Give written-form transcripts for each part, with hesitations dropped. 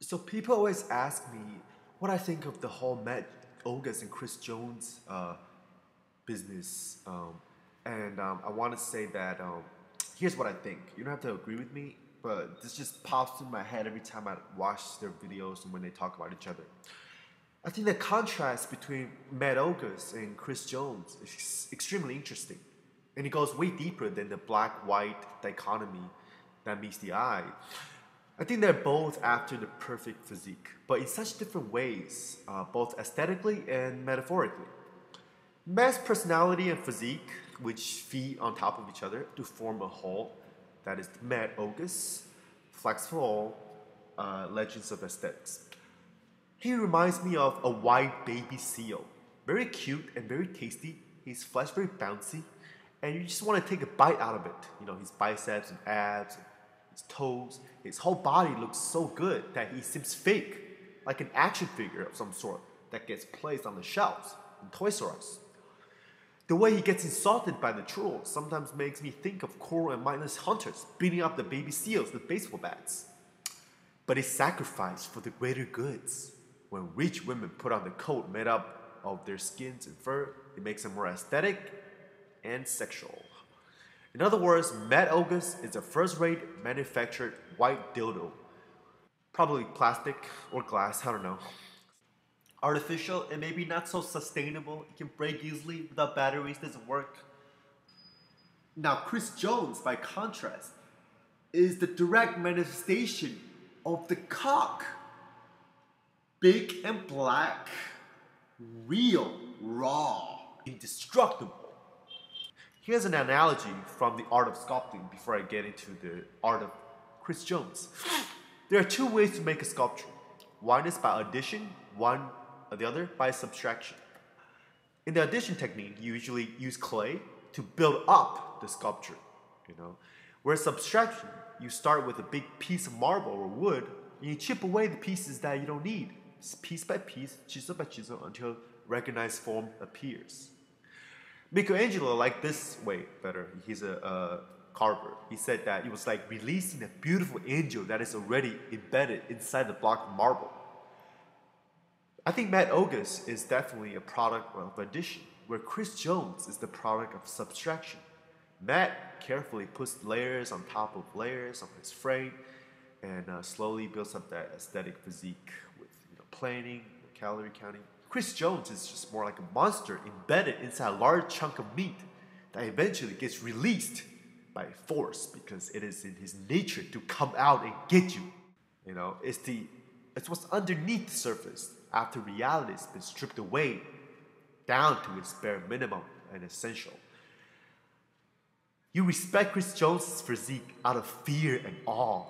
So people always ask me what I think of the whole Matt Ogus and Chris Jones business, and I want to say that here's what I think. You don't have to agree with me, but this just pops in my head every time I watch their videos and when they talk about each other. I think the contrast between Matt Ogus and Chris Jones is extremely interesting, and it goes way deeper than the black-white dichotomy that meets the eye. I think they're both after the perfect physique, but in such different ways, both aesthetically and metaphorically. Matt's personality and physique, which feed on top of each other to form a whole, that is Matt Ogus, flexible legends of aesthetics. He reminds me of a white baby seal, very cute and very tasty. His flesh very bouncy, and you just want to take a bite out of it. You know, his biceps and abs, his toes, his whole body looks so good that he seems fake, like an action figure of some sort that gets placed on the shelves in Toys R Us. The way he gets insulted by the trolls sometimes makes me think of cruel and mindless hunters beating up the baby seals with baseball bats. But it's sacrifice for the greater goods. When rich women put on the coat made up of their skins and fur, it makes them more aesthetic and sexual. In other words, Matt Ogus is a first-rate manufactured white dildo. Probably plastic or glass, I don't know. Artificial and maybe not so sustainable. It can break easily without batteries, doesn't work. Now, Chris Jones, by contrast, is the direct manifestation of the cock. Big and black, real, raw, indestructible. Here's an analogy from the art of sculpting before I get into the art of Chris Jones. There are two ways to make a sculpture. One is by addition, the other by subtraction. In the addition technique, you usually use clay to build up the sculpture, Whereas subtraction, you start with a big piece of marble or wood, and you chip away the pieces that you don't need, piece by piece, chisel by chisel, until recognized form appears. Michelangelo liked this way better. He's a carver. He said that it was like releasing a beautiful angel that is already embedded inside the block of marble. I think Matt Ogus is definitely a product of addition, where Chris Jones is the product of subtraction. Matt carefully puts layers on top of layers on his frame and slowly builds up that aesthetic physique with planing, calorie counting. Chris Jones is just more like a monster embedded inside a large chunk of meat that eventually gets released by force because it is in his nature to come out and get you. It's what's underneath the surface after reality has been stripped away down to its bare minimum and essential. You respect Chris Jones' physique out of fear and awe,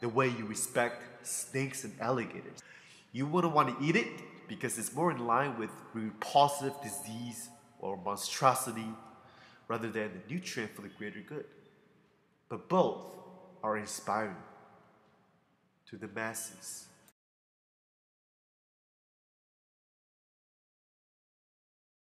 the way you respect snakes and alligators. You wouldn't want to eat it because it's more in line with repulsive disease or monstrosity rather than the nutrient for the greater good. But both are inspiring to the masses.